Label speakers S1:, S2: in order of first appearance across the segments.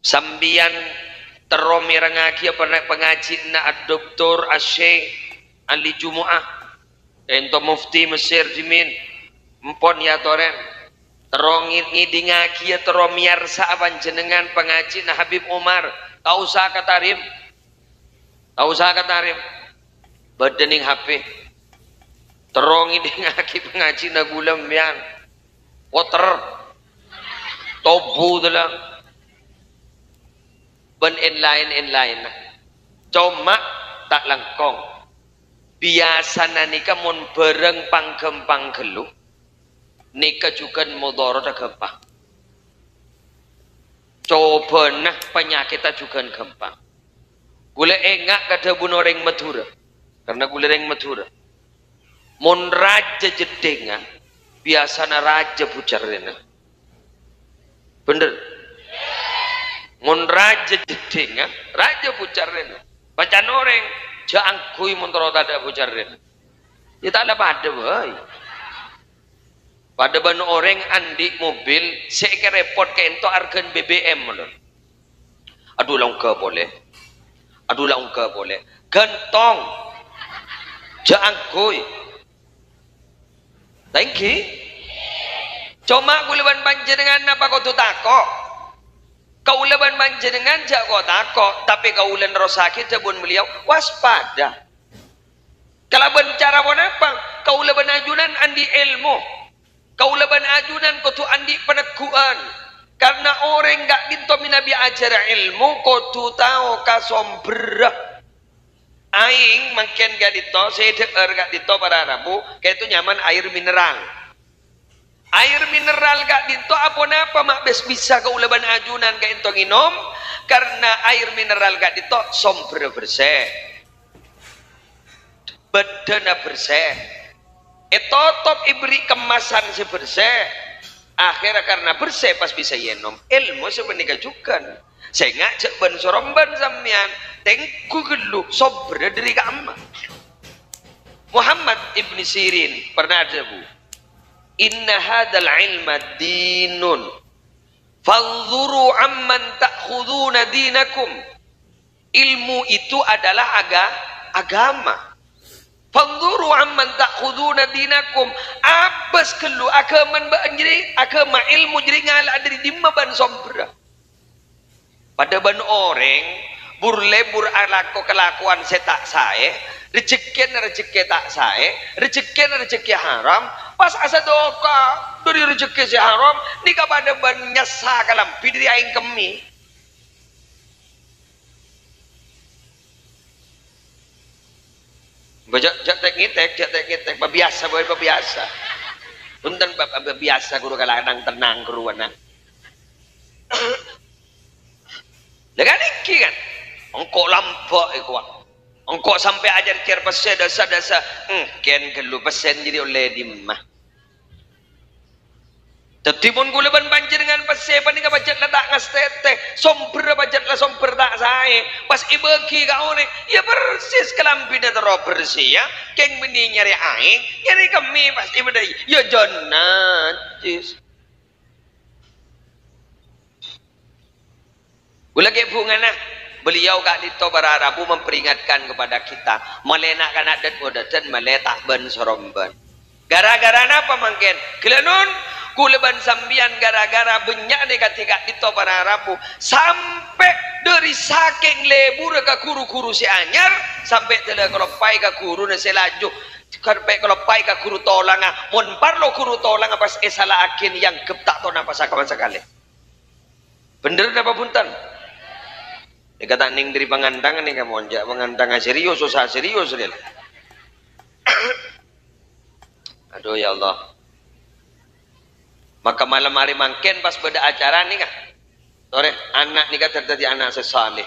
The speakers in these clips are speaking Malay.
S1: sambian teromi rangaki pengaji na Dr. Asyik Ali Jumu'ah ento mufti Mesir dimin empon ya toren terongin ngidingaki ya teromiar saaban jenengan pengaji na Habib Umar tahu sah katarim badening HP terongin ngidingaki pengaji na gulam yan water tobu dalam ben inline cuma tak langkong biasana nika mun bereng panggempang gelu nika juga mudarat gampang coba nah penyakit juga gampang gule engak kada bunoreng Madura karena gule reng Madura mun raja jedenga biasana raja bucarena bener mun raja jedenga raja bucarena baca noreng jangan kui mentoro tada bucarena ya tak ada pada boy pada ban orang andi mobil saya repot ke ento argan BBM lho aduh langka boleh gantong jangan kui thank you cuma kuleban panjenengan apa kau tu takok kauleban panjenengan jak kau takok tapi kaulen rosakit jabun beliau waspada kalau bencara pun apa kauleban ajunan andi ilmu kauleban ajunan kau tu andi peneguhan karena orang gak dinto minabi ajar ilmu kau tu tahu kasomber aing makin gak dito saya dengar gak dito para Arabu kayak itu nyaman air mineral gak dinto apa mak bes bisa kauleban ajunan kayak itu nginom karena air mineral gak dinto somber bersih badana bersih top ibri kemasan sebersih akhirnya karena bersih pas bisa yenom ilmu sebenarnya juga saya ngajak ban soromban sampean tengku gelu somber dari kamma Muhammad ibn Sirin pernah ada bu inna hadal ilma dinun fanzuru amman ta'khuduna dinakum ilmu itu adalah agama fanzuru amman ta'khuduna dinakum abas kelu agama ilmu jadi ngala dari dimma ban sombra pada ban orang burlebur alako kelakuan setak sae rezeki tak sae rezeki haram pas asa doka dari rezeki si haram nika pada ban nyasa kalam pidri aing kemi bajak jak tek biasa punten biasa guru kalanang tenang keruana dengan iki kan engkau lampok iku engkau sampai ajar kir pesen dasa ken gelu pesen jadi oleh dimah tetimun gula ban banjir dengan pesen paning bajet letak ngastete somber bajet lah somber tak sae pas ibeki kau ni ya persis kelampi dah terus bersih ya keng benih nyari aing nyari kami pas ibadai ya jannah jis gula ke bungana beliau kak dito para Arabu memperingatkan kepada kita melenakan adat modern meletak ban soromban gara-gara apa mangken kelenun kuleban sambian gara-gara benyak ni ketika dito para Arabu sampai dari saking lebur ke kuru-kuru si anyar sampai telah kelopai ke kuru na selaju sampai kelopai ke kuru tolang mon parlo kuru tolang pas salah akin yang geptak to napa sakawan sekali bener apa punten dikata ning dari pengantangan nih kamu onjak pengantangan serius susah serius real aduh ya Allah maka malam hari mangken pas beda acara nih kah sore anak nih kah terjadi anak sesaleh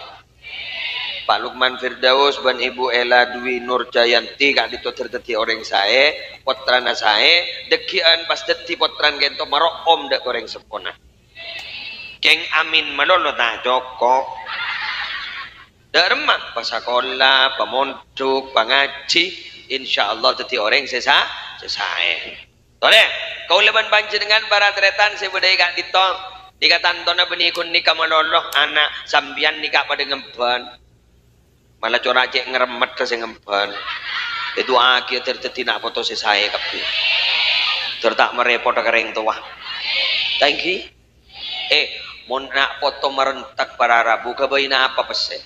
S1: Pak Lukman Firdaus ban Ibu Ela Dwi Nur Jayanti kak dito terjadi orang saya potrana saya dekian pas deti potran gento marok om dak goreng sepona keng amin malolo ta Joko Dharma, pasakola, pamondok, pangaji, insya Allah jadi orang sesae. Tore, kau leban banjir dengan para tretan sebudaya kak dito, Dikatan tona benikun nikah maloloh anak sambian nikah pada ngemban. Malah coracek ngeremet ke ngemban. Itu akhir tertetina foto saya kapi. Tertak merepot kering tua. Thank you. Mau nak foto merentak para rabu kebaina apa pese?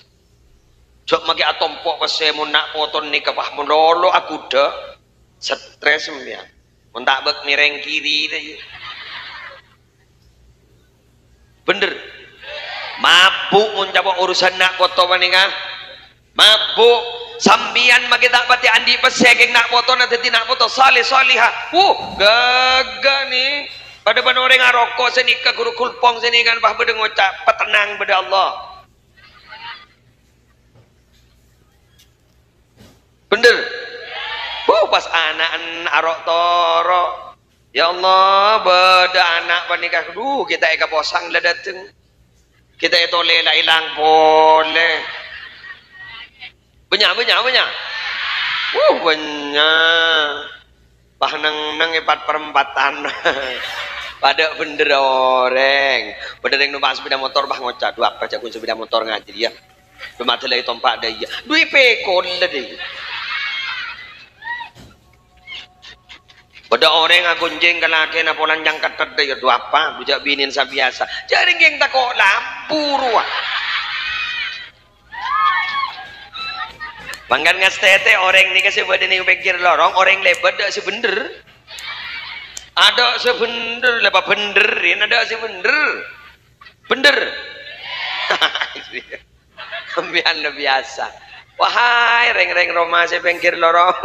S1: Cok magi atompok pese mau nak foto nikah pah melolo aku dah stres ya. Mau tak bek mireng kiri deh. Bener. Mabuk mau coba urusan nak foto paningan. Mabuk sambian magi tak pati andi pesegeng nak foto nanti nak foto salih salihah. Gaga nih. Pada orang ngarokok seni ke guru kulpong seni kan bah beda ngocap petenang beda Allah. Bener. Pas anak arok toro. Ya Allah, beda anak panikah. Kita eka posang lah dateng. Kita itu lela hilang boleh. Banyak. Banyak. Bah nang 4/4. Pada bener orang. Bener yang numpak sepeda motor bah ngocah. Dua apa jago sepeda motor ngaji ya. Cuma telah tompak dah ya. Dui pekon lah deh. Pada orang aku jeng kelaki na polan jangkat terdai ya dua apa bujak binin sabiasa. Jadi geng tak kok lampu ruah. Banggan ngas tete orang ni kasi badan ni pikir lorong orang lebat dak sebener. Ada sebener lepas benderin ada sebener. Bener. Ambian biasa. Wahai reng-reng Roma saya pikir lorong.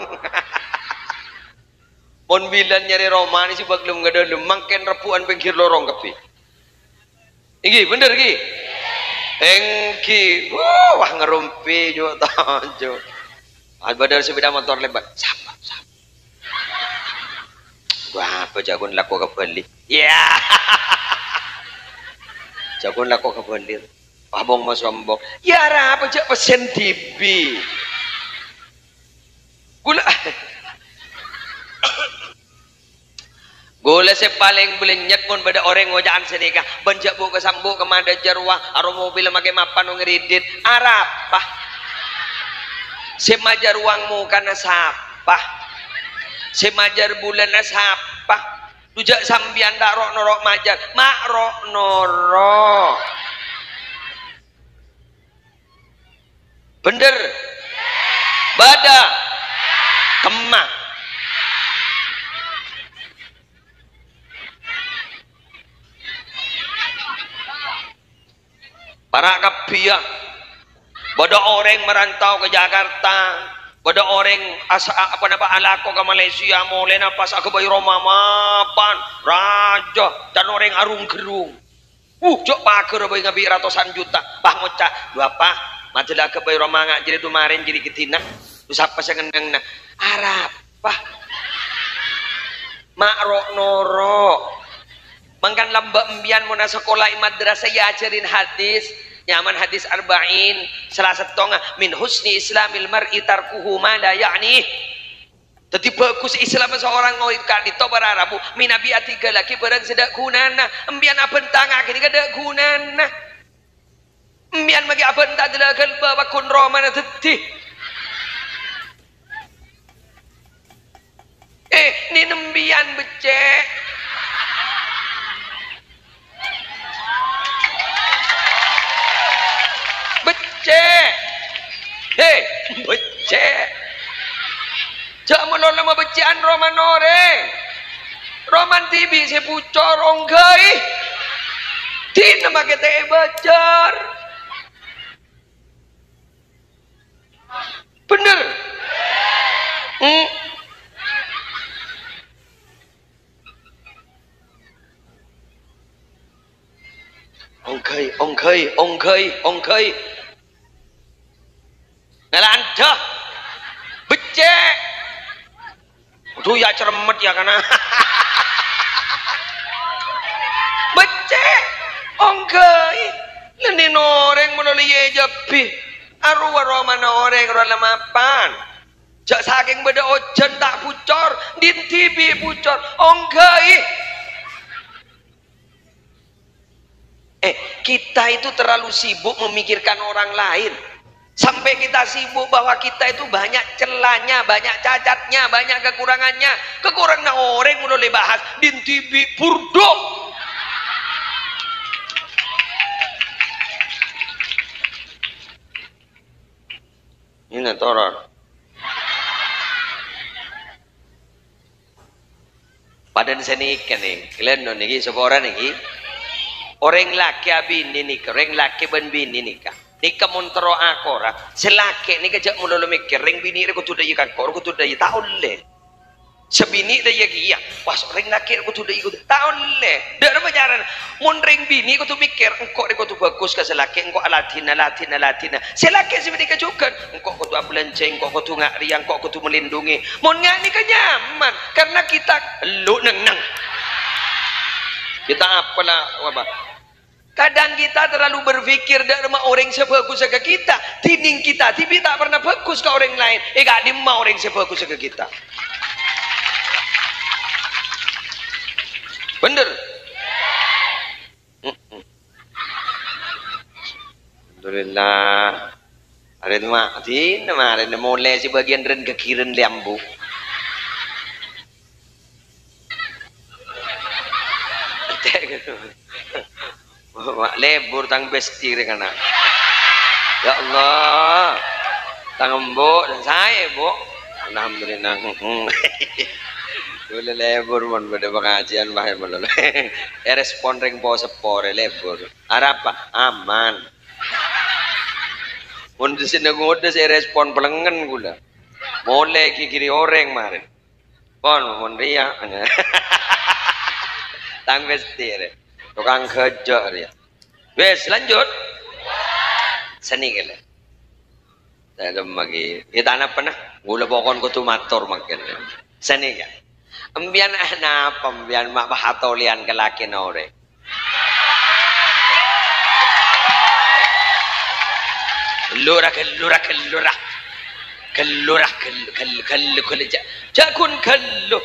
S1: Mon bilan nyari Roma ni si baglum gada lemangken repuan pinggir lorong kapi. Iki bener ki. Engki. Wah ngerumpi juga tahu. Badar sepeda motor lebat. Sapa. Wah apa jagon laku kebeli. Ya. Jagon laku kebeli. Abang mas sombong. Ya apa jak pesen TV. Gula. Gula paling boleh nyet pun pada orang ngojaan sedekah benjak bu kesambu kemada jarwah aro mobil makai mapan ngeridit arapah semajar uangmu karena sapah semajar bulan sapah tujak sambian dak rok norok majar mak rok norok bener bada kemah para kapiah pada orang merantau ke Jakarta pada orang alako ke Malaysia mulai napas aku bayi Roma mapan raja dan orang arung gerung jok paker bayi ngabi ratusan juta bah ngocak dua apa majalah ke bayi Roma ngak jadi kemarin jadi ketina terus apa saya ngendang nah Arab bah makrok norok mangkan lamba embian muna sekolah madrasah ya ajarin hadis nyaman hadis arba'in salah setengah min husni islamil mar'i tarkuhu ma la ya'ni. Jadi bagus Islam seorang ngawit kali to bararabu minabi atiga laki barang sedak gunana embian abentang akhirnya kada gunana embian magi abentang adalah kalba bakun romana tetih ni nembian becek becek jak menolong sama becian roman oreng roman tibi si pucor onggai tina make teh bacar bener ongkai ngalaan dah becek tuh ya cermet ya karena becek ongkai leni noreng menolih japi arwah romana oreng rola mapan jak saking beda ojen tak pucor din tibi pucor ongkai Kita itu terlalu sibuk memikirkan orang lain. Sampai kita sibuk bahwa kita itu banyak celahnya, banyak cacatnya, banyak kekurangannya. Kekurangan orang mulai bahas din TV burdo. Ini toron. Padan seni ikan nih, kalian non nih, seorang nih, orang laki abini nih, orang laki ben bini nikah. Nikah montro akora, selaki nih kejak mulu mikir, ring bini aku tuh daya kakor, aku tuh daya tahun le. Sebini daya kia, pas ring laki aku tuh daya tahun le. Dari pacaran, mon ring bini aku tuh mikir, engkau aku tuh bagus ke selaki, engkau alatina. Selaki seperti kejukan, engkau aku tuh belanja, engkau aku tuh ngak riang, engkau aku tuh melindungi. Mon ngak nih nyaman, karena kita lu neng. Kita apalah apa? Kadang kita terlalu berpikir dari orang sebagus ke kita, tining kita, tapi tak pernah bagus ke orang lain. Gak dimau orang sebagus ke kita. Bener? Alhamdulillah. Ada mah, ada mulai si bagian ren kekiran lembu. Mak lebur tang besti dengan anak. Ya Allah, tang mbok dan saya bu. Alhamdulillah. Boleh lebur mon pada pengajian bahaya mon. Respon ring po sepore lebur. Apa? Aman. Mon di sini ngode saya respon pelengan gula. Boleh kiri orang marin. Mon ria. Tang besti. Tukang kerja dia. Wes lanjut. Seni kele. Saya lagi. Kita anak pernah. Gula pokon ko tumator makin. Seni kan. Ambian anak pembian mak bahatolian ke laki nore. Kelurah. Jakun kellu.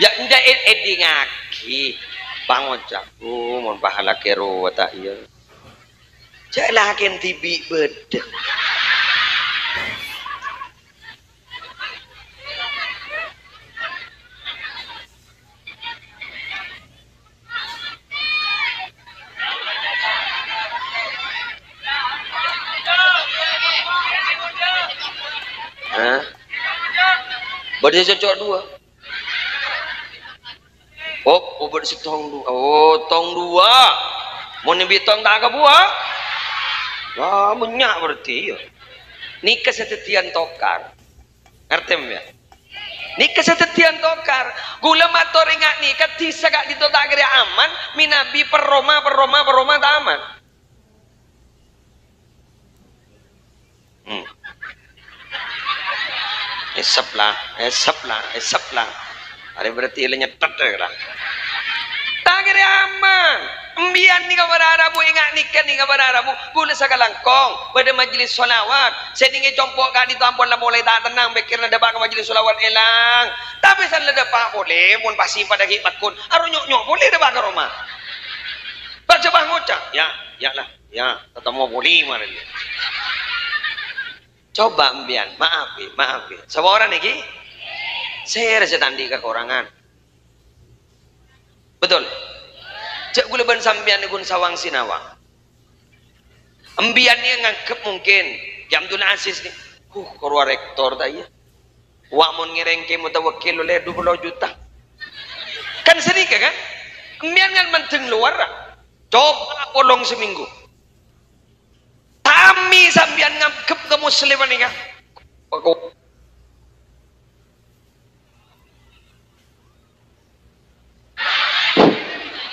S1: Ya nda edingaki. Bangun cak, mau pahala kero tak iya. Cak lakin tibi beda. Hah? Berarti cocok dua. Oh, bersih tong dua. Oh, tong dua. Mau nyebut tong tak ke buah? Wah, banyak berarti ya. Nikah setetian tokar. Ngerti ya? Nikah setetian tokar. Gula mator ingat nikah tisa gak ditotak kira aman. Minabi perroma tak aman. Esap lah. Ada berarti lenyetat lah. Tak kira aman. Embian ni kabar Arabu ingat nikah ni kabar Arabu. Gula sakalangkong pada majlis solawat. Saya ingin compok kak ditampon lah mulai tak tenang. Bekirna dapat ke majlis solawat elang. Tapi saya dapat boleh. Mun pasti pada kipat kun. Aru nyok boleh dapat ke rumah. Baca bang ngucap. Ya. Ketemu boleh mana dia. Coba embian. Maaf. Semua orang ni saya rasa tandi kekurangan. Betul. Cak gula ban sambian ni gun sawang sinawang. Embian ni ngangkep mungkin. Jamdul Aziz ni. Keluar rektor tak ya. Wak mun ngirengke mutawakil oleh 20 juta. Kan sedikit kan? Embian kan menteng luar. Coba polong seminggu. Kami sambian ngangkep ke musliman ni kan.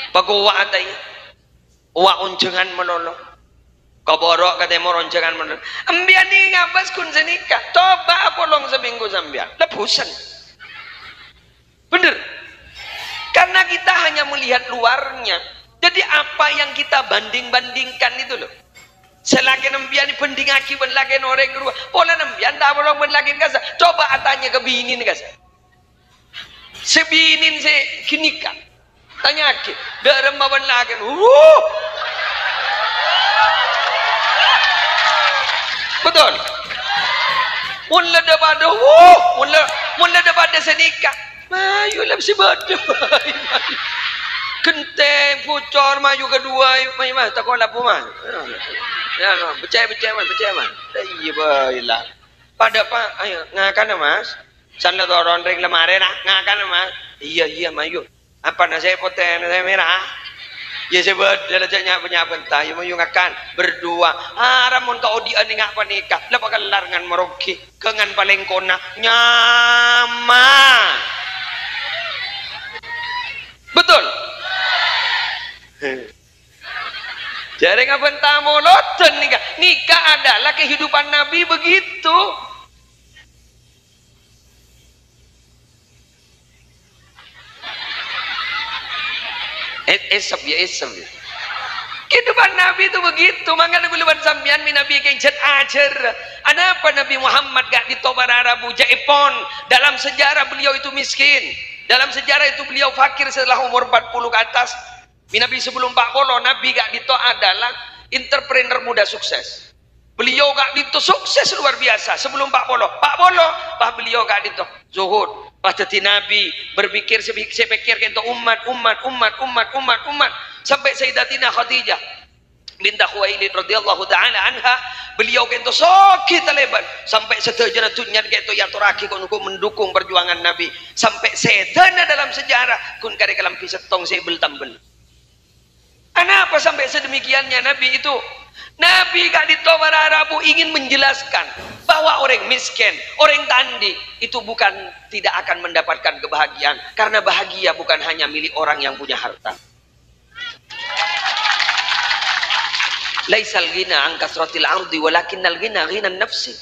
S1: Pagawa atay, wa unjangan melolo. Kaborok kata mo unjangan melolo. Ambian ni ngabas kun senika. Coba polong seminggu sambian. Lepusan. Bener. Karena kita hanya melihat luarnya. Jadi apa yang kita banding-bandingkan itu loh. Selakin ambian banding aki benlakin orang kedua. Pola ambian tak polong benlakin kasa. Coba atanya ke binin kasa. Sebinin se kinika. Tanya ke, darah mawan lagi, Betul. Mula daripada mula daripada senikah. Mayulah si badai. Kenteng pucor maju kedua mai mas tak kola apa mas. Ya percaya mas. Iya baiklah. Pada pak ayo ngakan mas. Sana dorong ring lemari nak ngakan mas. Iya mayu. Apa nasi putih nasi merah. Ya sebab dalam punya bentah yang mayu ngakan berdua. Ramun kau di ani ngak panikah. Lepas kelar ngan meroki kengan paling kona nyama. Betul. Jadi ngapa tamu loten nikah? Nikah adalah kehidupan Nabi begitu. Esap ya. Kehidupan Nabi itu begitu. Maka Nabi leban sambian min Nabi kencet ajar. Ada apa Nabi Muhammad gak ditobar Arabu Jaipon? Dalam sejarah beliau itu miskin. Dalam sejarah itu beliau fakir setelah umur 40 ke atas. Nabi sebelum 40, Nabi gak dito adalah entrepreneur muda sukses. Beliau gak dito sukses luar biasa sebelum 40. Bah beliau gak dito zuhud. Pasti Nabi berpikir sepikir kento umat. Sampai Sayyidatina Khadijah binti Khuwailid radhiyallahu taala anha, beliau kento sakit lebat sampai setajana tunya kento ya turaki kun mendukung perjuangan Nabi sampai sedana dalam sejarah kun kare kalam pisetong sebel tambel. Kenapa sampai sedemikiannya Nabi itu? Nabi gak ditobar Arabu ingin menjelaskan bahwa orang miskin, orang tanding itu bukan tidak akan mendapatkan kebahagiaan, karena bahagia bukan hanya milik orang yang punya harta. Laisal ghina an kasratil ardi walakinnal ghina ghinan nafsi.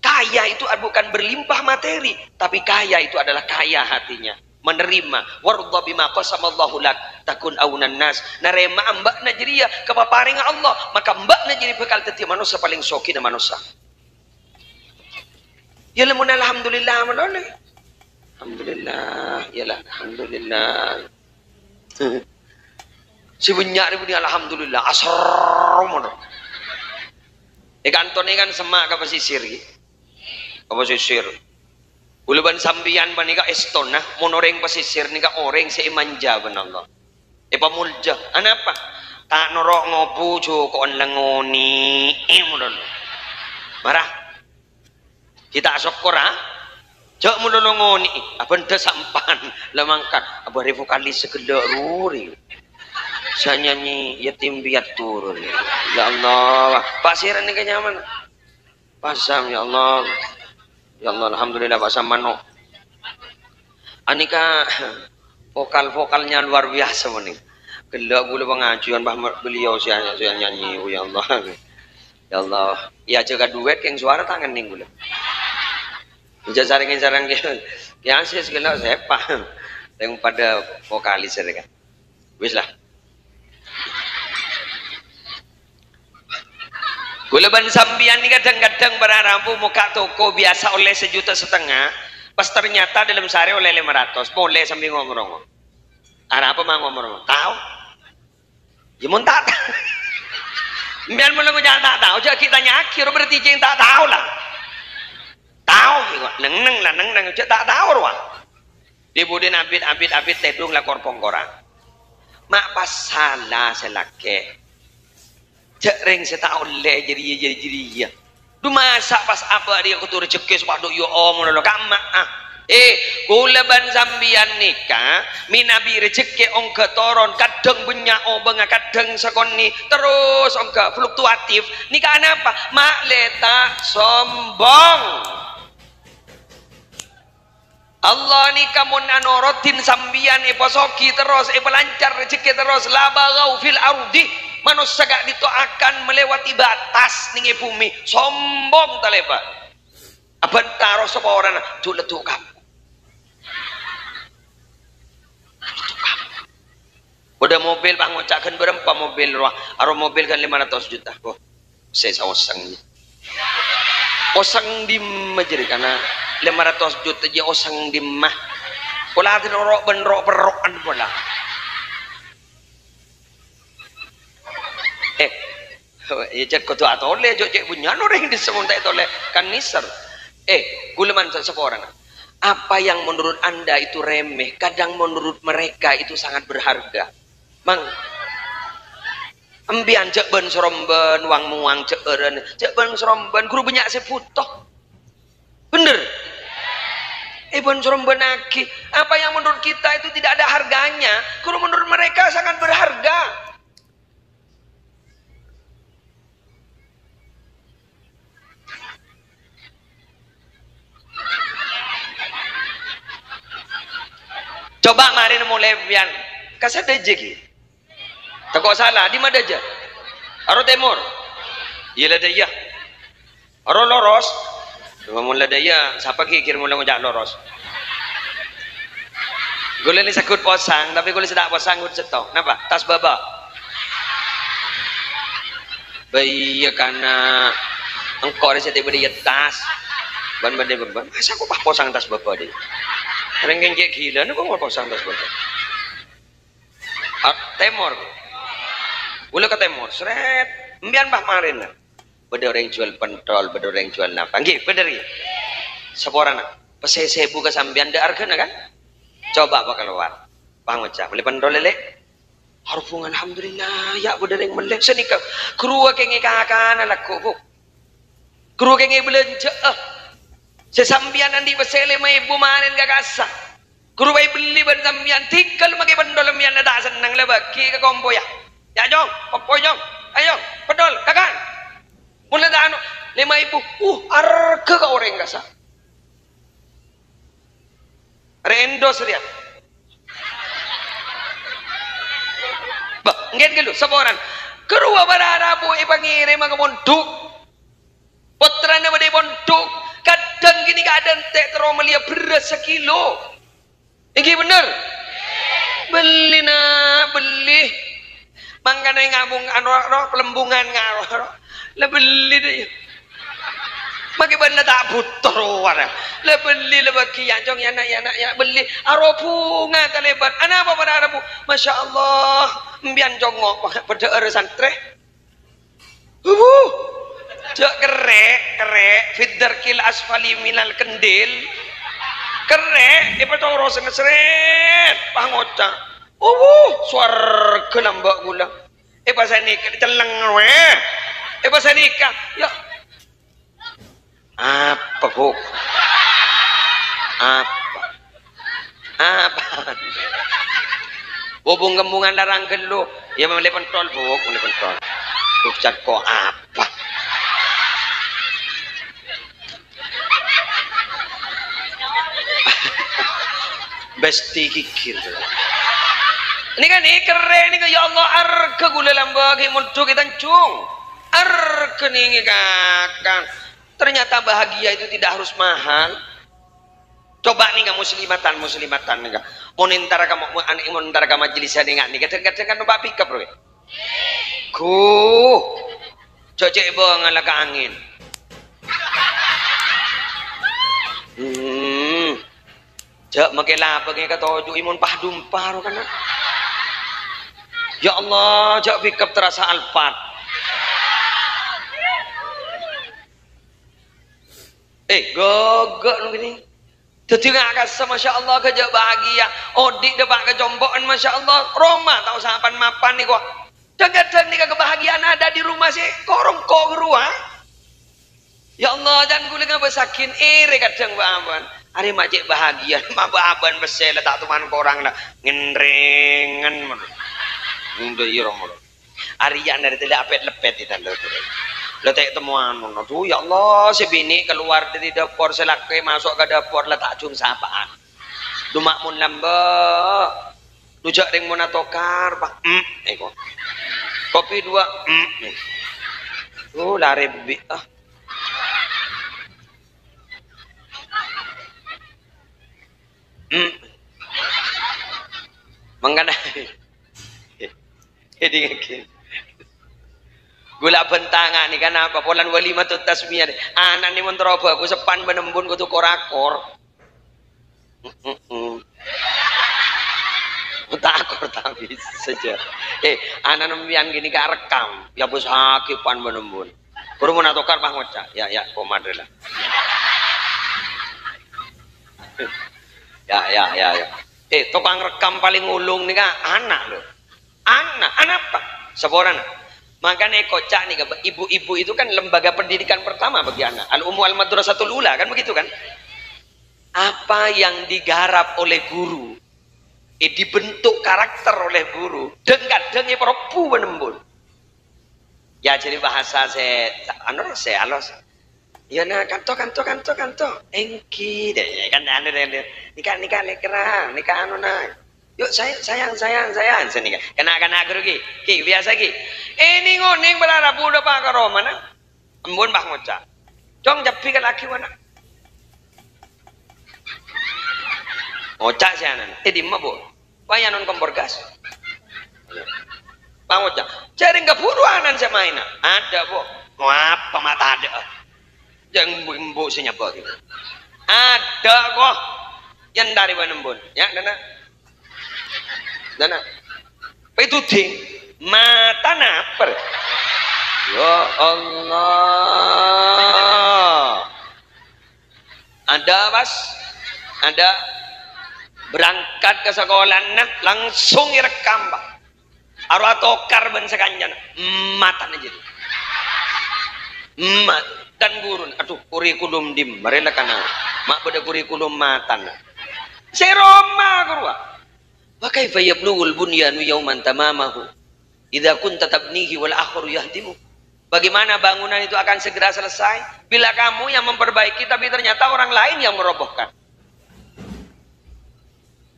S1: Kaya itu bukan berlimpah materi, tapi kaya itu adalah kaya hatinya. Menerima warda bima qasamallahu lak takun aunan nas. Narema ambak najriya kepaparing Allah, maka ambak najri bekal teti manusia paling soki na manusia. Ya lamun alhamdulillah malole. Alhamdulillah, yalah alhamdulillah. Si bunyak ni alhamdulillah asar mon. Kantone kan semak ka pesisir iki. Ka pesisir. Uluban sambian panika eston nah monoreng pesisir nika oreng si manja benallah. Pamulja. Anapa? Tak norok ngopu jo kon lengoni mon. Marah. Kita syukur ha. Jak mulolongoni abenda sampan lemangkan abare vokalis segelak ruri. Saya nyanyi yatim piatu. Ya Allah, pasiran ini nyaman. Pasam ya Allah. Ya Allah, alhamdulillah pasam mano. Anika vokal-vokalnya luar biasa nih. Gelak gula pengajuan beliau saya nyanyi. Ya Allah. Ya Allah. Ya jaga duet yang suara tangan nih gula. Bisa saring-saring yang sih segala saya paham. Yang pada vokalis kan. Wis lah. Gulaban sambian ini kadang-kadang berarabu muka toko biasa oleh 1,5 juta. Pas ternyata dalam sehari oleh 500. Boleh sambil ngomong-ngomong. Ada apa mah ngomong-ngomong? Tahu? Ya mun tak tahu. Biar mulai jangan tak tahu. Jadi kita nyakir berarti yang tak tahu lah. Tahu juga. Neng lah. Jadi tak tahu ruang. Di budin abid tedung lah korpong korang. Mak pas salah selake. Jering seta oleh jadi. Du masak pas apa dia kutu rezeki sepadu yo om lo kama gulaban sambian nikah minabi rezeki ongka toron kadang banyak benga kadang sekoni terus ongka fluktuatif nikah apa mak leta sombong Allah nikah mun anorotin sambian posoki terus pelancar rezeki terus labagau fil ardi manusia gak itu akan melewati batas ning bumi sombong taleba aban taruh sapa orang letuk kamu udah mobil bang ngocakan berapa mobil ruang aro mobil kan 500 juta kok saya osang di majeri karena 500 juta je osang di mah pola rok benrok perokan pola Ya jat ko to atole jo je bunyan orang di semontai tole kan niser. Guleman seseorang. Apa yang menurut Anda itu remeh, kadang menurut mereka itu sangat berharga. Mang embian cek ben seromben wang muang cek eren cek ben seromben guru banyak seputoh. Bener. Ben seromben aki. Apa yang menurut kita itu tidak ada harganya, guru menurut mereka sangat berharga. Coba mari mulai bian kasih aja ki. Takut salah di mana aja? Aro timur. Iya lah daya. Aro loros. Ngomong lah daya. Siapa ki kira mula ngajak loros? Gula ni sakut posang, tapi gula sedak posang gula setok. Kenapa? Tas baba. Bayi karena engkau ada setiap dia tas. Ban beban. Masa aku pak posang tas baba deh. Rengeng kayak gila, nih kok mau posang tas baba. Temor. Ula ke temor, seret. Mbian bah marin lah. Beda orang jual pentol, beda orang jual napa. Nggih, bener ya. Seporana. Pesesebu ke sambian da argana kan? Coba apa keluar. Bang macam beli pentol lele. Harfungan alhamdulillah ya beda orang melek senikah. Kerua kenge kakan anak kok. Kerua kenge belanja. Sesambian nanti pesele mai ibu manen gagasa. Guru bayi beli ban sambian tikal mage pendol sambian ada senang lah bagi ke kompo ya. Ya jong, kompo jong. Ayo, pendol kakan. Mulai dah anu 5.000. Harga ka orang gasa. Rendos dia. Bah, ngen gelu saboran. Kerua barara bu ipangire mga monduk. Putra na bade monduk. Kadang gini keadaan tek teromelia beras sekilo. Ini bener. Beli nak beli. Mangkana ngabung anu pelembungan ngaro. Lah beli deh. Maki benda tak butuh warna. Lah beli lah bagi yang jong ya beli. Aro bunga kalebat. Ana apa pada arabu? Masya Allah. Mbian jongok pada santri. Jok kerek fiddarkil asfali minal kendil kerek ipatoro sengesret pangocang swarga nambak gula pasanika diteleng pasanika ya apa bu apa bubung gembungan darang gelu ya mulai pentol bu mulai pentol ucap kok apa besti kikir ini kan ini keren ini ya Allah arka gula lambagi muntuk kita cung arka nih kakang ternyata bahagia itu tidak harus mahal. Coba nih nggak muslimatan nih nggak mau nintara kamu majelis nih nggak nih kadang-kadang kan mbak pikap bro cocok banget lah ke angin jak makai lapa kayak kata ojo imun pahdumpar kan ya Allah jak pikap terasa alpat gogok begini jadi nggak kasih masya Allah kerja bahagia odik dapat kejombokan masya Allah Roma tahu sahapan mapan nih kok kadang-kadang nih kebahagiaan ada di rumah sih korong kok ruang ya Allah jangan kulit ngebesakin kadang bahan hari majik bahagia mababan besel tak tuman korang lah ngenrengan udah irong arian dari tidak apet lepet itu lo tak temuan tuh ya Allah sebini keluar dari dapur selakai masuk ke dapur lah tak cung sapaan dumak mun lamba nujak ring monatokar pak eko kopi 2 lari bi mengana jadi ngake gula bentangan nih kan apa polan wali matut tasmiyah anak nih menteroba aku sepan benembun ku tuh korakor takor tapi saja. Anak nembian gini gak rekam. Ya bos hakipan menembun. Kurumun atokar pah ngoca. Ya komadre lah. Ya. Tukang rekam paling ulung nih kan anak loh. Anak apa? Seborang. Makanya kocak nih, ibu-ibu itu kan lembaga pendidikan pertama bagi anak. Al-Ummu al-Madrasatul Ula kan begitu kan? Apa yang digarap oleh guru, dibentuk karakter oleh guru, kadangnya perpu menembun. Ya jadi bahasa saya alos. Ya nah kanto. Engki deh kan anu deh. Nikah lekera, nikah anu nah. Yuk sayang seni kena guru ki biasa ki. Ini ngoning berharap udah pak karo mana? Embun bah ngoca. Dong japi ke laki mana? Ngoca sih anan. Di mabo. Bayar non kompor gas. Bang ngoca. Cari nggak buruanan saya main. Ada bo. Mau apa mata ada? Jangan embu senyapa gitu. Ada kok. Yang dari mana embun? Ya Dana. Itu ding mata naper. Ya Allah. Ada Mas? Ada berangkat ke sekolah nah langsung direkam Pak. Arwah tokar ben sekanjan mata aja. Dan gurun aduh kurikulum dim mereka kana mak pada kurikulum matan. Seroma gurua. Wa kaifa yablughul bunyanu yawman tamamahu idza kunta tabnihi wal akharu yahdimu. Bagaimana bangunan itu akan segera selesai bila kamu yang memperbaiki tapi ternyata orang lain yang merobohkan.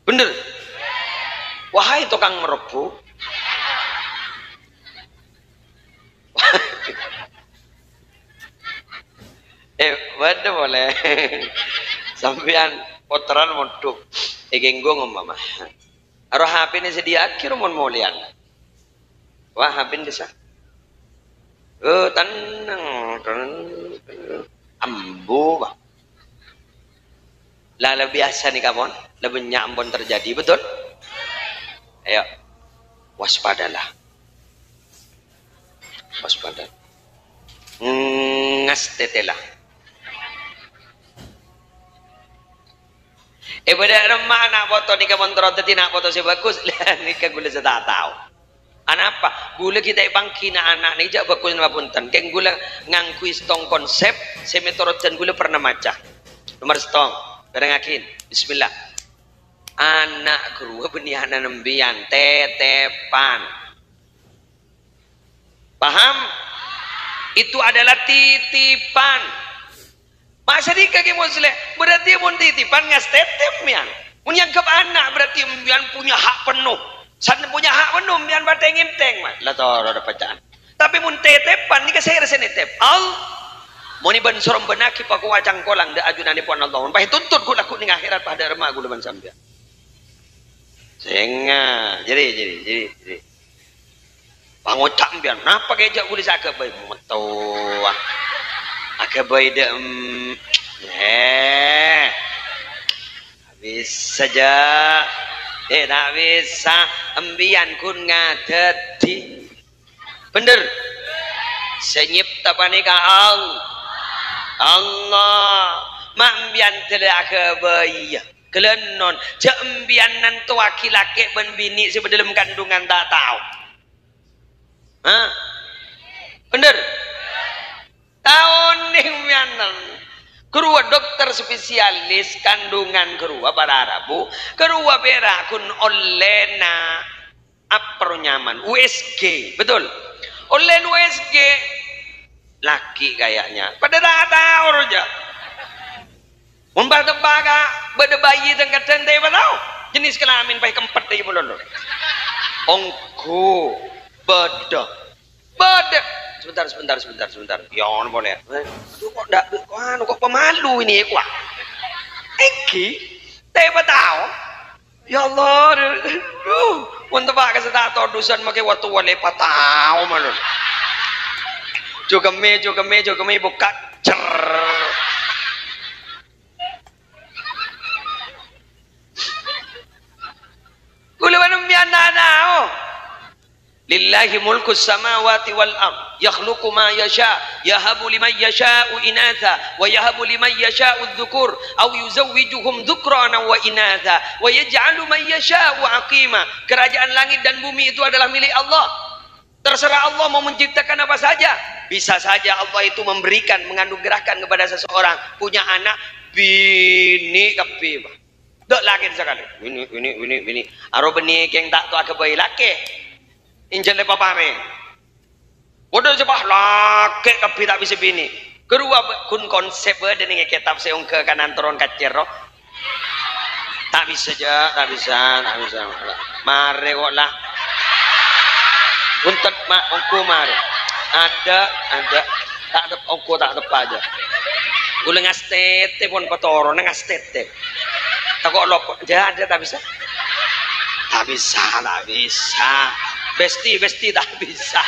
S1: Bener. Wahai tukang meroboh. Waduh boleh. Sampean kotoran moduk. Genggo ngomong mah. Aro HP ini sedia kira mon molian. Wah HP desa. Tenang. Ambu Pak. Lala biasa nih kamu, lebih nyampon terjadi betul. Ayo waspadalah. Waspada. Ngastetelah. Pada remah anak foto ni kamu terus tidak foto si bagus. Ni kan gula saya tak tahu. Anak apa? Gula kita bangkina anak ni jak bagus nama punten. Keng gula ngangkui stong konsep. Semetorot dan gula pernah macah. Nomor stong. Berengakin. Bismillah. Anak guru benihan nembian tetepan. Paham? Itu adalah titipan. Masa dikaki muslim berarti mun titipan ngas tetep mian. Mun yang ke anak berarti mian punya hak penuh. San punya hak penuh mian batengin teng mah. Lah toro ada pecaan. Tapi mun tetepan ni saya rasa netep. Mun iban sorom benaki paku wacang kolang da ajunane pon Allah. Mun tuntut ku laku ning akhirat pada remah ku depan sampean. Senga. Jadi. Pangocak pian. Napa kejak ku disaka bae metuah. Akabai de habis saja tak bisa ambian kun ngadeti bener senyip tapanika Allah mambian tidak akabai kelenon jambian nantu laki-laki ben bini sebelum kandungan tak tahu bener tahun ning mianan kerua dokter spesialis kandungan kerua pada Arabu kerua berakun olena apa nyaman USG betul olen USG laki kayaknya pada tak tahu aja membar tebaga beda bayi dengan tente tahu jenis kelamin baik keempat dari mulut ongko beda sebentar. Ya on boleh. Aduh kok ndak kok pemalu ini kuah. Engki teba tahu. Ya Allah. Mun tebak kesetato dusan make watu wale patau manun. Jogeme buka cer. Kula lillahi mulkus samawati wal ard yakhluqu ma yasha yahabu liman yasha'u inatha wa yahabu liman yasha'u dhukur aw yuzawwijuhum dhukrana wa inatha wa yaj'alu man yasha'u aqima. Kerajaan langit dan bumi itu adalah milik Allah. Terserah Allah mau menciptakan apa saja. Bisa saja Allah itu memberikan, menganugerahkan kepada seseorang punya anak bini kepi. Dok laki sekali. Bini. Aro beni keng tak tua kebai laki. Injil lepa pare. Bodoh cepah laki kepi tak bisa bini. Kedua kun konsep dengan kitab seung ke kanan turun kacir roh. Tak bisa aja, tak bisa. Mare kok lah. Untuk mak ongko mare. Ada. Tak ada ongko tak tepa aja. Ule ngastete pun petoro, ngastete. Tak kok lopo. Ada tak bisa. Tak bisa. Besti tak bisa.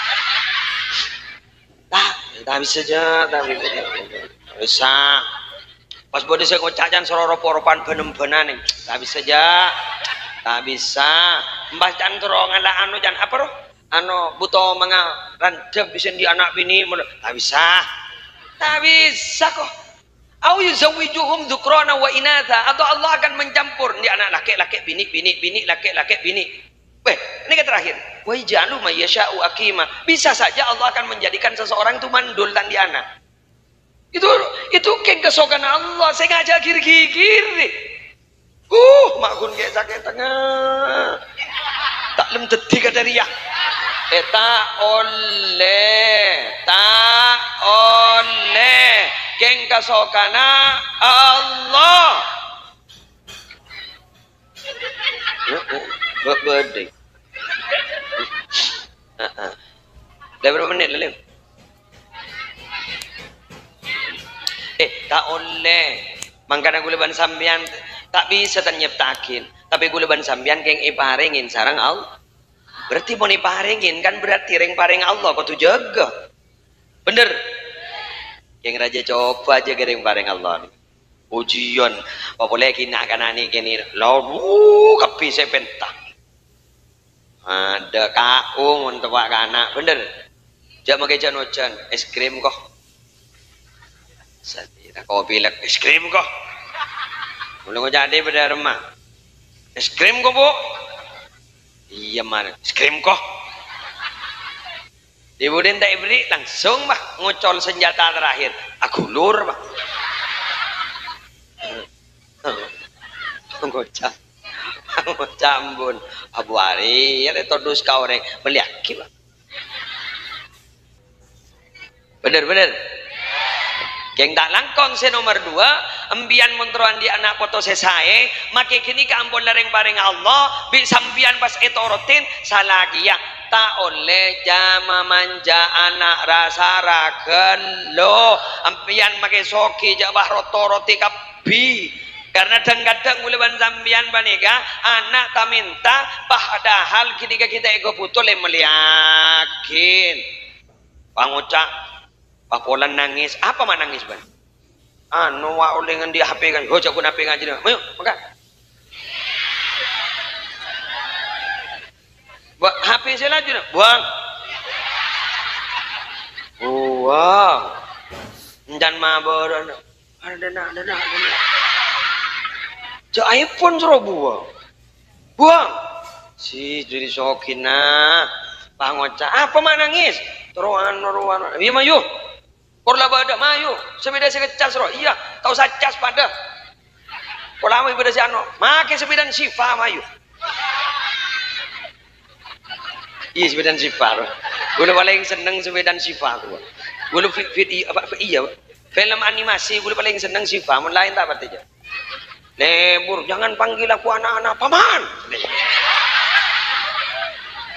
S1: Tak bisa aja, tak bisa. Pas bodi saya kocakan sororo-poropan benem-benan nih. Tak bisa aja. Tak bisa. Mbacaan terongan lah jangan apa roh? Buto mga randep bisa di anak bini. Tak bisa. Tak bisa kok. Au yuzawwijuhum dhukrana wa inatha, atau Allah akan mencampur di anak laki-laki bini laki-laki bini. Ini kan terakhir. Wa yaj'alu may yasha'u aqima. Bisa saja Allah akan menjadikan seseorang itu mandul dan di anak. Itu keng kesokan Allah. Saya ngajak kiri-kiri. Makun kayak sakit tengah. Tak lem teti kata dia. Tak oleh. Keng kesokana Allah. Berdek. Dah berapa menit lalu? Tak oleh. Mangkana guleban sambian tak bisa nyiptakin. Tapi guleban sambian keng iparingin sarang Allah. Berarti mau iparingin kan berarti ring paring Allah kau tu jaga. Bener. Yang raja coba aja ring paring Allah. Ujian. Apa boleh kena kanani kini. Lalu kapi saya pentak. Ada kaung untuk pak anak, bener. Jangan pakai janojan, es krim kok. Saya kau bilang es krim kok. Belum jadi pada rumah. Es krim kok bu? Iya mana? Es krim kok. Ibu den tak beri langsung bah ngocol senjata terakhir. Aku lur bah. Ngocol. Cambun Abu Ari ya todus kau reng meliaki lah. Bener Geng tak langkong se nomor 2 embian montroan di anak foto sesae make kini ka ampun lareng paring Allah bi sambian pas etorotin salagia tak oleh jama manja anak rasa ragen lo embian make soki jabah rotoroti kapi. Karena kadang guleban sambian banega anak tak minta padahal ketika kita ego putul meliakin pangucak papolan nangis apa mah nangis ban wa ulengan di HP kan hojak pun HP ngaji ayo maka HP saya lagi buang dan mabor ada cak iPhone suruh buang si jadi sokina pangoca apa mah nangis teruan iya mayu korla bada mayu sepeda sekecas roh iya tahu sacas pada korla ibadah si ano make sepeda sifa mayu iya sepeda sifa roh gue paling seneng sepeda sifa gue iya film animasi gue paling seneng sifa lain tak apa aja Lebur, jangan panggil aku anak-anak paman.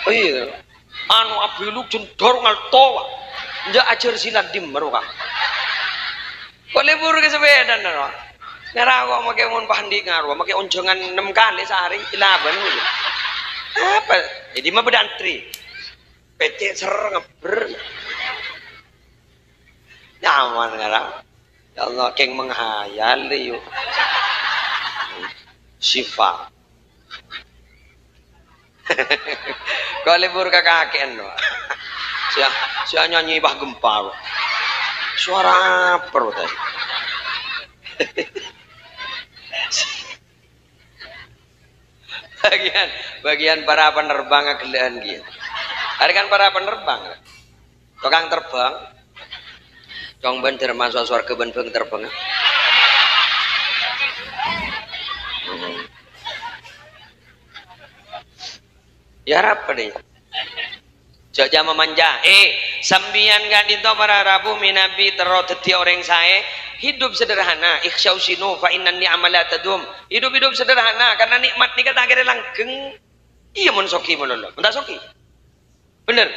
S1: Oh iya, abiluk jendor ngaltoa, nja ajar silat di meruka. Kok lebur ke sepeda nara? Nara aku makai mon pandi ngaruh, makai onjongan 6 kali sehari, ilaban gitu. Apa? Jadi mah bedantri, PT sereng ber. Nyaman nara. Ya Allah, keng menghayal yuk. Sifat Kau libur ke kakek no. Saya nyanyi bah gempa. Suara apa tadi? bagian para penerbang agelean gitu. Ada kan para penerbang. Tukang terbang. Cong ben termasuk surga ben terbang. Ya apa deh? Jogja memanja. Sambian gak dito para rabu minabi terus dadi orang saya hidup sederhana. Ikhsyausinu fa innan ni'amala tadum. Hidup sederhana karena nikmat nikah tak kira langgeng. Iya mun soki melolo. Entah soki. Bener.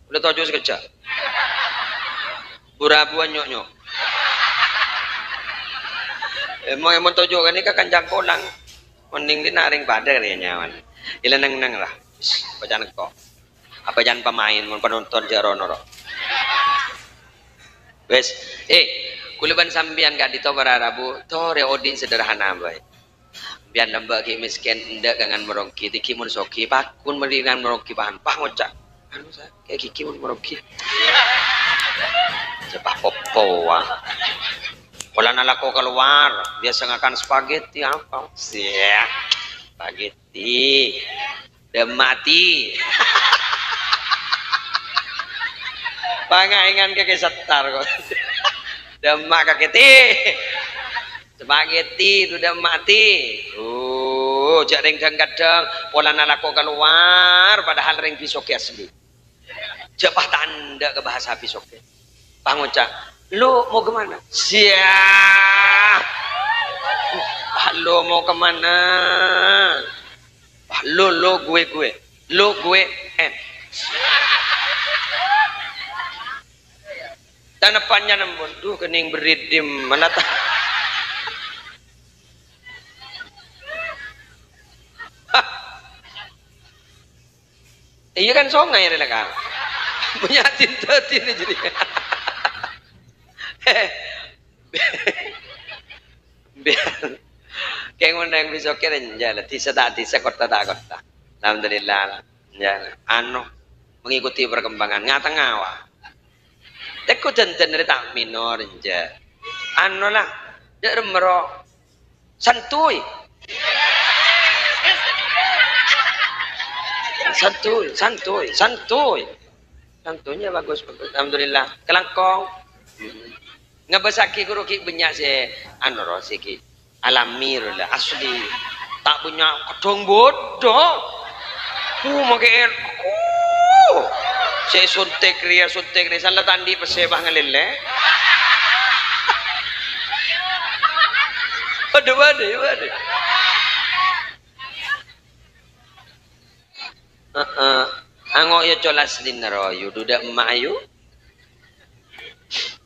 S1: Udah tojo sekejap. Burabuan nyok-nyok. Mau tojo kan ini kan kanjang kolang. Mending dinaring badar ya nyawan. Ilanang-nang lah. Bacaan kok. Apa jangan pemain mun penonton jarono. Wes, kuliban sambian gak dito para rabu, to reodin sederhana bae. Biar lembak ki miskin ndak kangen merongki, tiki mun soki, pakun meringan merongki bahan pah ngocak. Anu sa, kayak kiki mun merongki. Cepah popo wah. Pola nalako keluar, biasa ngakan spaghetti apa? Siap. Spaghetti. Udah mati. Pangaingan ke setar kok. Demak kaketi. Spaghetti udah mati. Jak ring kadang pola nalako keluar padahal ring pisoke asli. Cepah tanda ke bahasa pisoke. Pangocak, lu mau kemana? Siap. Lu mau kemana? Lu gue. Lu gue Tanapannya nembon, duh kening beridim mana tak? Iya kan songai ya kan? Punya tinta ini jadi. Biar kayak mana yang bisa kira jalan, tisa kota. Alhamdulillah, jalan. Mengikuti perkembangan ngata ngawa. Teko jantan dari tak minor je. Lah, dia remero santuy. Santunya bagus. Alhamdulillah. Kelangkong. Ngabasaki guru ki banyak si siki. Alamir lah asli. Tak punya kedong bodoh. Makai saya suntik ria salah tandi pesebah ngelele. Waduh. Angok yo colas dinero yu duda emak ayu.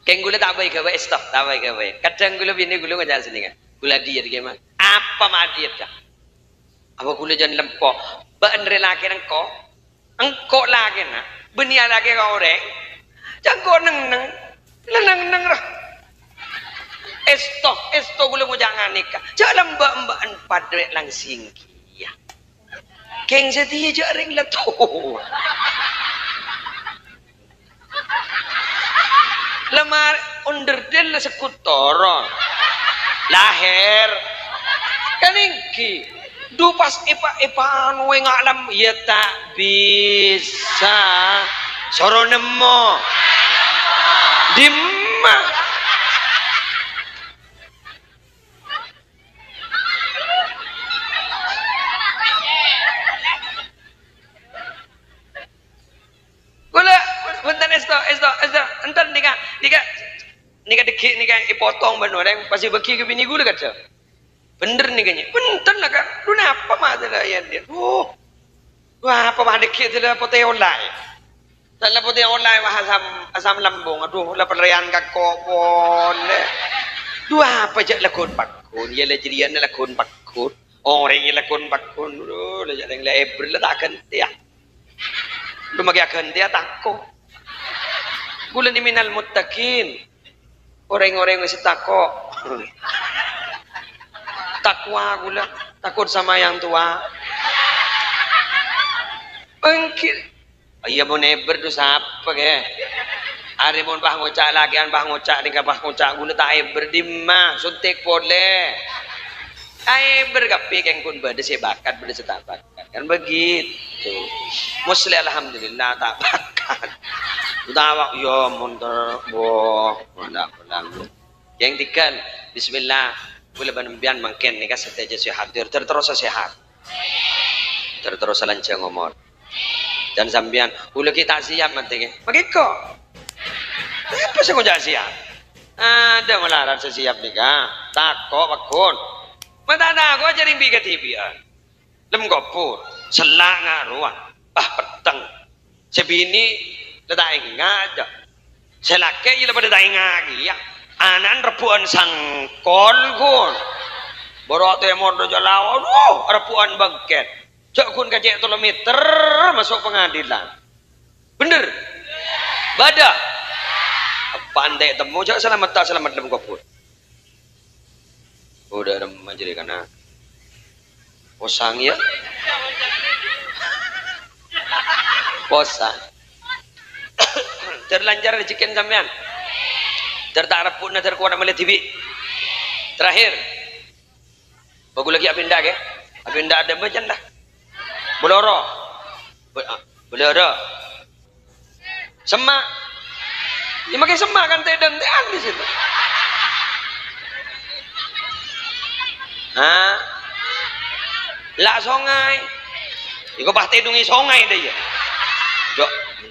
S1: Keng gula tak baik gawe stop tak baik gawe. Kadang gula bini gula ngajak sini kan. Gula diet gimana? Apa mah diet dah? Apa gula jangan lempok? Baen relaki engko lagi nak. Benia lagi kau orang, jago neng lah. Esto gula mau jangan nikah. Jangan mbak padre langsing kia. Keng setia jaring lah tu. Lemar underdel lah sekutoron. Lahir kaningki. Dupas ipa we ngalam ya tak bisa soro nemo dimma gula bentar esto entar nika dikit nika ipotong benoreng pasti bagi ke bini gula kaca. Bener nih kayaknya, bener lah kan, lu napa mah ada ya dia, wah apa mah dikit ada putih online, dalam putih online mah asam lambung, aduh lah perayaan kakopon, dua apa aja lakon pakun, ya lah jadian lakon pakun, orang yang lakon pakun, lah jadi lah April lah takkan dia, lu magi akan dia takut, gula ni minal muttaqin, orang-orang yang mesti takut. Takwa gula, takut sama yang tua. Mungkin. Oh, iya mau neber tu siapa ke? Hari mau bah ngocak lagi an bah ngocak ni bah ngocak guna tak eber di mah suntik boleh. Eber kapi keng kun berde se bakat berde tak bakat kan begitu. Musli alhamdulillah tak bakat. Utawak yo munter boh ndak pulang. Yang tikan bismillah boleh banambian mangken ni ka seteja sehat terus sehat. Terus lancar ngomong. Dan sambian ula kita siap nanti ke. Magiko. Apa sih kau siap? Ada melarat sesiap ni ka. Takok bakun. Mata ada aku aja rimbi ke TV. Lem gopo. Selak ngaruan. Peteng. Sebini letak ingat. Selake ia lepas letak ingat. Ya. Anan repuan sangkol kun. Borok temor do jalaw. Repuan bangket. Cak kun kajek kilometer masuk pengadilan. Bener? Badak. Pandai temu cak selamat tak selamat lem koput. Udah remah jadi kana. Posang ya. Posang. Terlancar rezekin sampean. Tertak reput na terkuat melihat TV. Terakhir. Bagus lagi apinda ke? Apinda ada bacan dah. Boloro. Boloro. Semak. Dia pakai semak kan tedan di situ. Lah songai. Iko bah tedungi songai dia.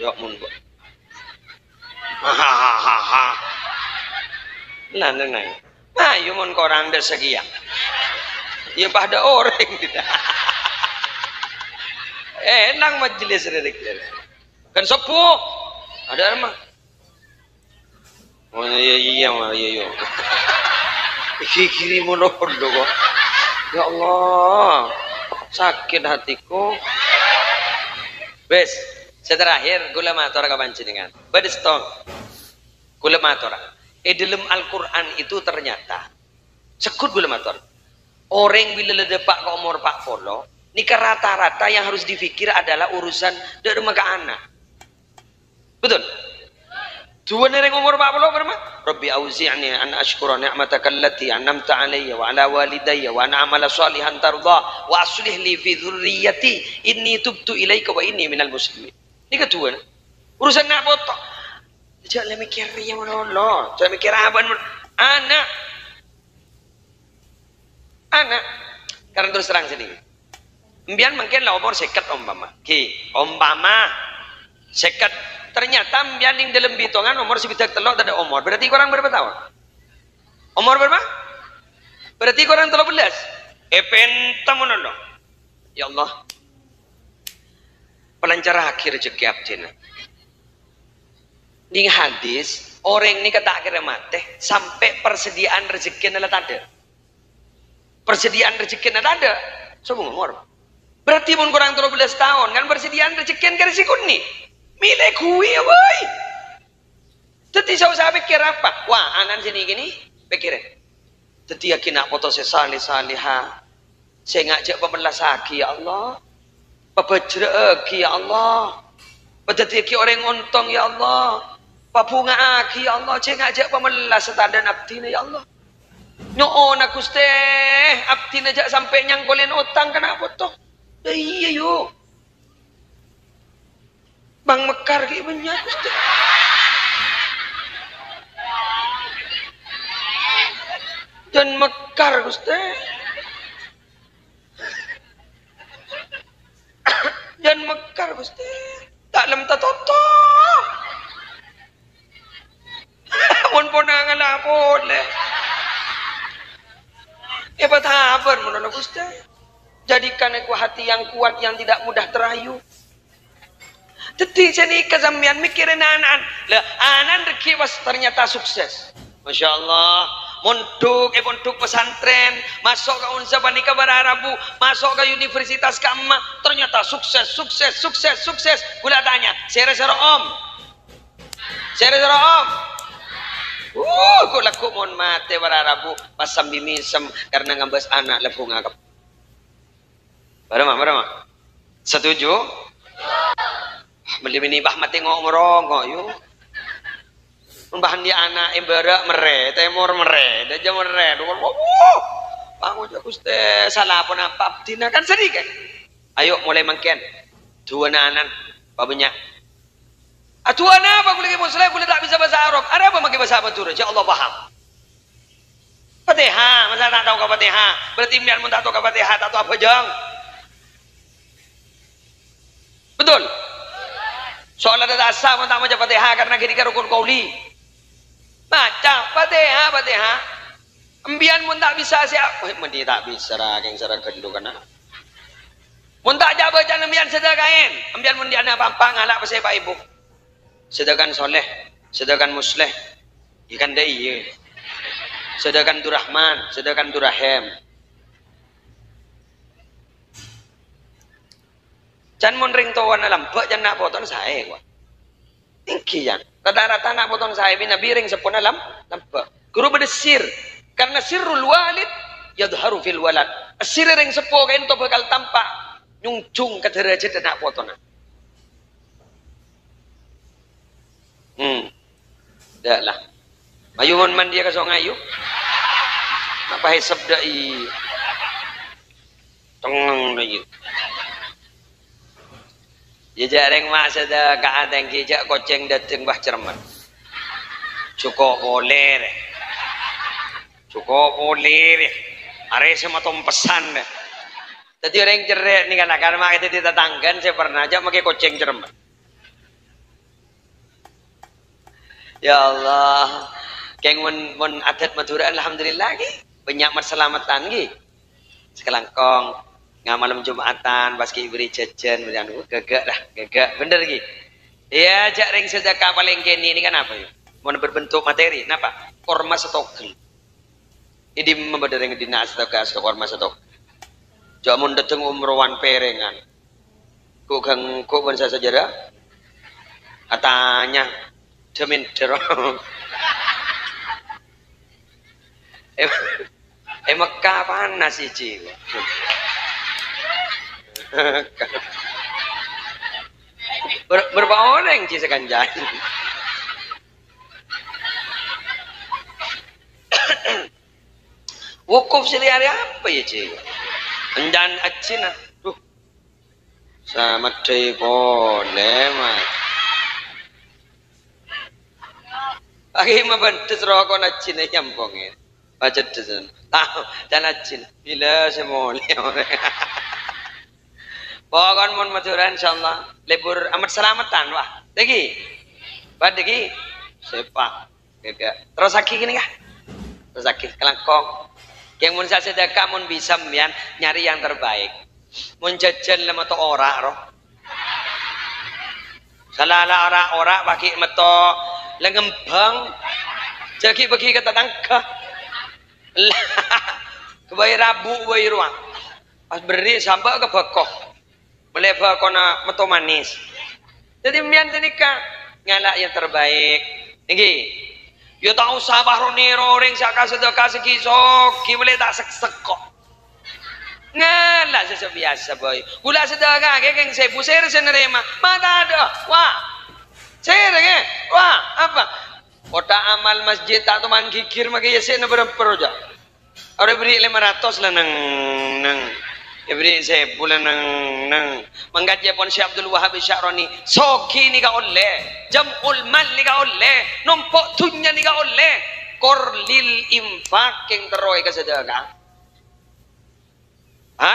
S1: Jok mun. Ha. Lah nengai. Ayo mun korang dah sekian. Ya pada orang tidak. Enak majelis redik kan sepuh ada mah oh iya kiri monohon kok ya Allah sakit hatiku bes terakhir gula matur kapan jenengan badestong gula matur dalam Al-Quran itu ternyata sekut gula matur orang bila ledepak ke umur 40 nikah rata-rata yang harus difikir adalah urusan dari rumah ke anak. Betul? Tuan yang umur 40 berapa? Rabbi auzi'ni an ashkura ni'mataka allati an'amta 'alayya wa 'ala walidayya wa an a'mala salihan tarda wa aslih li fi dzurriyyati inni tubtu ilaika wa inni minal muslimin. Nikah tuan. Urusan nak foto. Jangan mikir yang mana. Jangan mikir apa anak. Karena terus terang sini. Mbian mungkin lah umur sekat umpama. Sekat ternyata mbian yang dalam hitungan umur sebidak telok ada umur. Berarti kurang berapa tahun? Umur berapa? Berarti kurang 13. Pentam mono. Ya Allah. Pelancar akhir rezeki abdina. Ning hadis orang ini kata akhirnya mati sampai persediaan rezeki adalah tak ada. Persediaan rezeki ada. Semua umur. Berarti pun kurang 13 tahun kan persediaan rezeki kan risiko nih. Milih kui ya boy. Jadi saya pikir apa? Wah anak sini gini pikirin. Jadi yakin nak foto salih-salihah. Saya ngajak pemelas aki ya Allah. Pabajra aki ya Allah. Padati aki orang ontong ya Allah. Pabunga aki ya Allah. Saya ngajak pemelas setandan abdina ya Allah. Nyoon aku steh abdina jak sampai nyangkolin utang kena foto. Iya yuk Bang Mekar kayak banyak dan Mekar Gusti dan Mekar Gusti tak lem toto mun ponangan lapor le patahapan mun Gusti jadikan aku hati yang kuat yang tidak mudah terayu. Jadi sini kezambian mikirin anan rekiwas ternyata sukses. Masya Allah. Mondok pesantren, masuk ke Unsa Banika Bararabu, masuk ke Universitas Kamma, ternyata sukses. Gula tanya, saya om. Kok laku mon mate Bararabu pas sambil misem karena ngambas anak lepu ngakap. Barama. Setuju? Beli bini bah mati ngok merongok yuk. Bahan dia anak ibarat mere, temor mere, dah jam mere. Bangun aku salah pun apa? Tina kan sedih kan? Ayo mulai makan. Dua nanan, apa banyak? Tuan apa kulit Muslim kulit tak bisa bahasa Arab? Ada apa pakai bahasa Arab? Ya Allah paham. Fatihah, masa tak tahu ke Fatihah? Berarti biar mun tak tahu ke Fatihah, tak tahu apa jang? Betul. Soal ada dasar mun tak baca Fatihah karena kita rukun qauli. Baca Fatihah, Fatihah. Ambian mun tak bisa siap. Mesti tak bisa ra keng sara kendu kana. Mun tak jaga baca ambian sedekain. Ambian mun dia ana apa ngalak pasai pak ibu. Sedangkan soleh, sedangkan musleh, ikan dai, sedangkan Durrahman, sedangkan Durrahim. Jangan mon ring tawan alam, pak jangan nak potong saya, gua. Tinggi jangan. Rata-rata nak potong saya, bina biring sepun alam, lampak. Guru berdesir, karena sirrul walid yadharu fil walad. Sir ring sepo kain to bakal tampak nyungcung ke derajat nak potong. Dah lah. Ayuhon man dia kasong ayu. Apa hai sabda i. Tong lagi. Ya jarang mak sada ka ateng kijak koceng dateng bah cermat. Cukup boleh deh. Cukup boleh deh. Are sama tom pesan deh. Tadi orang cerai ni kan akan mak itu ditatangkan saya pernah aja pakai koceng cermat. Ya Allah, keng mon adat Madura alhamdulillah gi banyak perselamatan gi. Sekelangkong ngamalam Jumatan pas ki beri jajan bilang gagak dah, gagak bener gi. Ya jak ring sedekah paling kene ini kan apa ya? Mau berbentuk materi, napa? Korma setokel. Ini membedering dinas sedekah korma setokel. Jak mun dateng umrohan perengan. Ku kang ku bangsa sejarah. Katanya jamin terong. Mekah panas siji. Berapa orang ci sekanjan. Wukuf sehari apa ya ci? Enjan acina. Tuh. Sama deh boleh mas. Akhirnya bantu rokok nacin nyampongin. Baca desan. Tahu dan nacin. Bila semua orang. Pokoknya mon Madura insyaallah libur amat selamatan wah. Lagi. Bad lagi. Sepak. Gagak. Terus lagi gini kah? Terus lagi kelangkong. Yang mun saya sedekah mun bisa mian nyari yang terbaik. Mun jajan lama to ora roh. Salah ora pakai meto lengembang jadi bagi kata tangka kebayi rabu kebayi ruang pas beri sampai ke bakok boleh bakona meto manis jadi mian tenika ngalak yang terbaik tinggi yo tahu sabah ronero ring saka sedekah sekisok boleh tak sekok ngalak sebiasa boy gula sedekah keng saya pusir senerima mata ada wah saya wah apa? Kota amal masjid tak teman kikir maka ya saya berapa aja. Orang beri 500 lah nang. Ya beri saya bulan nang. Menggaji pun Syekh Abdul Wahab Sya'rani. Soki ni ka oleh, jamul mal ni ka oleh, numpuk tunya ni ka oleh. Korlil infak keng teroy ka sedekah. Ha?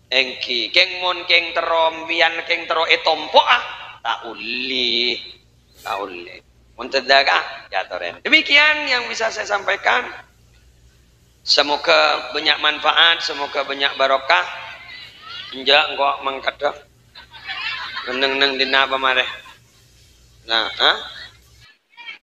S1: Engki keng mon keng terom bian keng tero etompo tak uli untuk jatoren. Demikian yang bisa saya sampaikan. Semoga banyak manfaat, semoga banyak barokah. Enjak engkau mangkada neng dina pamareh. Nah,